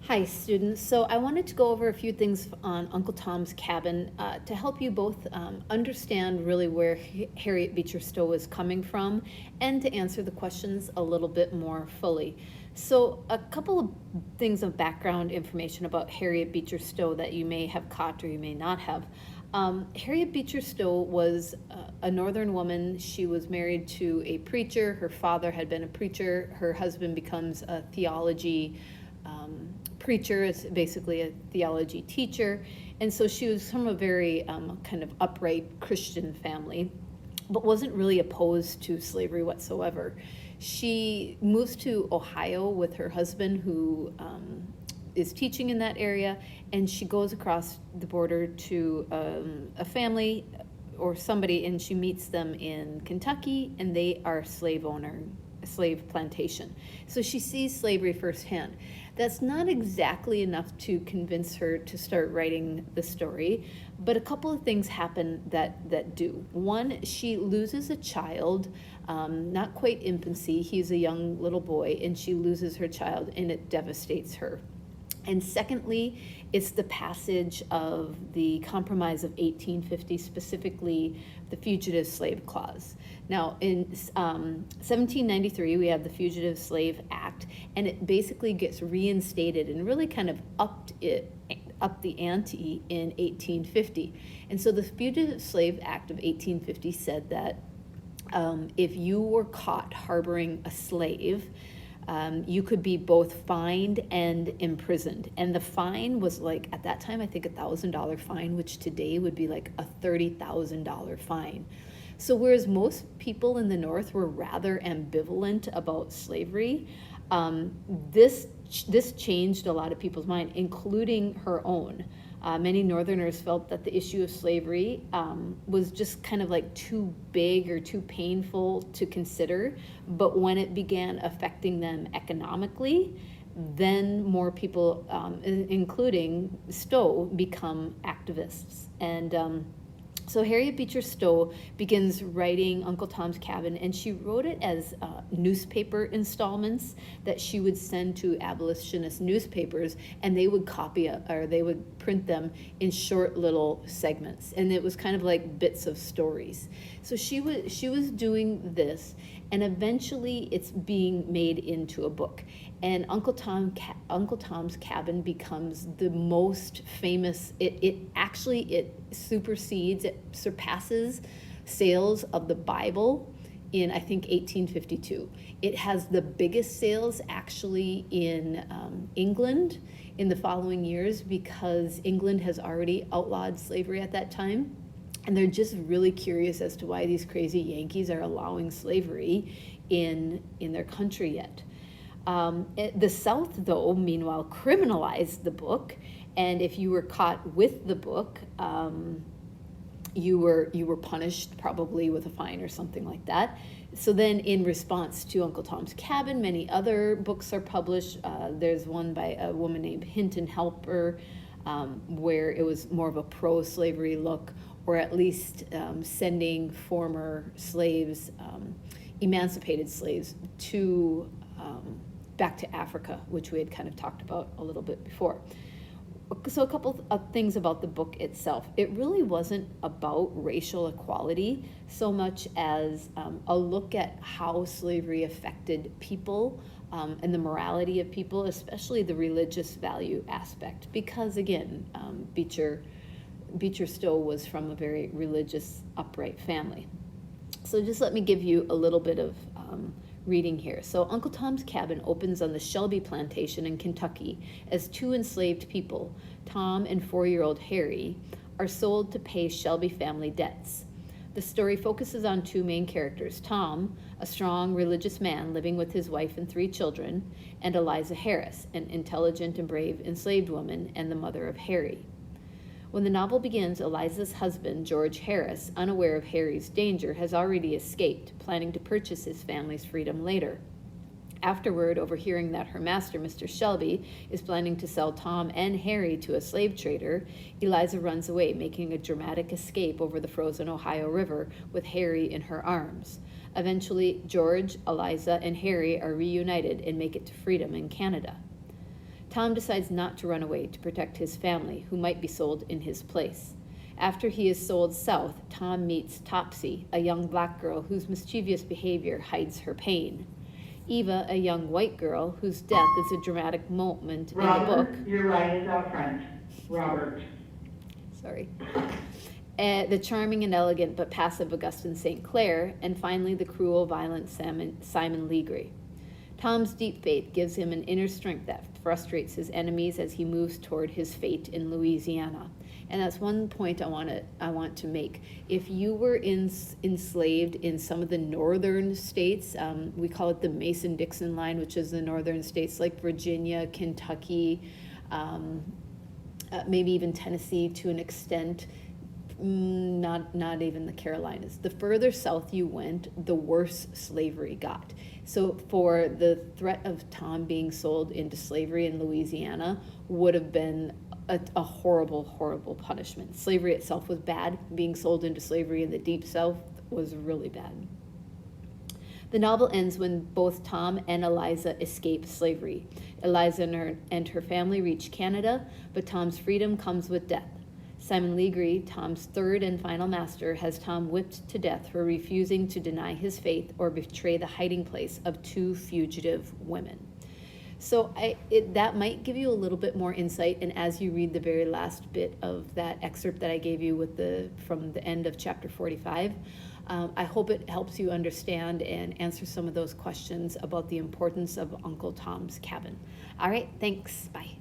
Hi, students. So I wanted to go over a few things on Uncle Tom's Cabin to help you both understand really where Harriet Beecher Stowe is coming from and to answer the questions a little bit more fully. So a couple of things of background information about Harriet Beecher Stowe that you may have caught or you may not have. Harriet Beecher Stowe was a Northern woman. She was married to a preacher. Her father had been a preacher. Her husband becomes a theology preacher, is basically a theology teacher, and so she was from a very kind of upright Christian family, but wasn't really opposed to slavery whatsoever. She moves to Ohio with her husband, who is teaching in that area, and she goes across the border to a family or somebody, and she meets them in Kentucky, and they are a slave plantation. So she sees slavery firsthand. That's not exactly enough to convince her to start writing the story, but a couple of things happen that do. One, she loses a child, not quite infancy, he's a young little boy, and she loses her child, and it devastates her. And secondly, it's the passage of the Compromise of 1850, specifically the Fugitive Slave Clause. Now, in 1793, we have the Fugitive Slave Act, and it basically gets reinstated and really kind of up the ante in 1850. And so the Fugitive Slave Act of 1850 said that if you were caught harboring a slave, you could be both fined and imprisoned. And the fine was like, at that time, I think $1,000 fine, which today would be like a $30,000 fine. So whereas most people in the North were rather ambivalent about slavery, this changed a lot of people's mind, including her own. Many Northerners felt that the issue of slavery was just kind of like too big or too painful to consider. But when it began affecting them economically, then more people, including Stowe, become activists. And so Harriet Beecher Stowe begins writing Uncle Tom's Cabin, and she wrote it as newspaper installments that she would send to abolitionist newspapers, and they would copy it, or they would print them in short little segments, and it was kind of like bits of stories. So she was doing this, and eventually it's being made into a book. And Uncle Tom's Cabin becomes the most famous. It supersedes, it surpasses sales of the Bible in, I think, 1852. It has the biggest sales actually in England in the following years, because England has already outlawed slavery at that time. And they're just really curious as to why these crazy Yankees are allowing slavery in their country yet. The South, though, meanwhile, criminalized the book, and if you were caught with the book, you were punished probably with a fine or something like that. So then, in response to Uncle Tom's Cabin, many other books are published. There's one by a woman named Hinton Helper, where it was more of a pro-slavery look, or at least sending former slaves, emancipated slaves, to back to Africa, which we had kind of talked about a little bit before. So a couple of things about the book itself. It really wasn't about racial equality so much as a look at how slavery affected people and the morality of people, especially the religious value aspect. Because again, Beecher Stowe was from a very religious, upright family. So just let me give you a little bit of reading here. So Uncle Tom's Cabin opens on the Shelby plantation in Kentucky as two enslaved people, Tom and 4-year-old Harry, are sold to pay Shelby family debts. The story focuses on two main characters, Tom, a strong religious man living with his wife and 3 children, and Eliza Harris, an intelligent and brave enslaved woman and the mother of Harry. When the novel begins, Eliza's husband, George Harris, unaware of Harry's danger, has already escaped, planning to purchase his family's freedom later. Afterward, overhearing that her master, Mr. Shelby, is planning to sell Tom and Harry to a slave trader, Eliza runs away, making a dramatic escape over the frozen Ohio River with Harry in her arms. Eventually, George, Eliza, and Harry are reunited and make it to freedom in Canada. Tom decides not to run away to protect his family, who might be sold in his place. After he is sold south, Tom meets Topsy, a young black girl whose mischievous behavior hides her pain. Eva, a young white girl whose death is a dramatic moment in the book. Robert, your right is out front. Robert. Sorry. The charming and elegant but passive Augustine St. Clair, and finally the cruel, violent Simon Legree. Tom's deep faith gives him an inner strength that frustrates his enemies as he moves toward his fate in Louisiana. And that's one point I want to make. If you were enslaved in some of the northern states, we call it the Mason-Dixon line, which is the northern states like Virginia, Kentucky, maybe even Tennessee to an extent, not even the Carolinas. The further south you went, the worse slavery got. So for the threat of Tom being sold into slavery in Louisiana would have been a horrible, horrible punishment. Slavery itself was bad. Being sold into slavery in the Deep South was really bad. The novel ends when both Tom and Eliza escape slavery. Eliza and her family reach Canada, but Tom's freedom comes with death. Simon Legree, Tom's third and final master, has Tom whipped to death for refusing to deny his faith or betray the hiding place of two fugitive women. So that might give you a little bit more insight, and as you read the very last bit of that excerpt that I gave you from the end of chapter 45, I hope it helps you understand and answer some of those questions about the importance of Uncle Tom's Cabin. All right, thanks. Bye.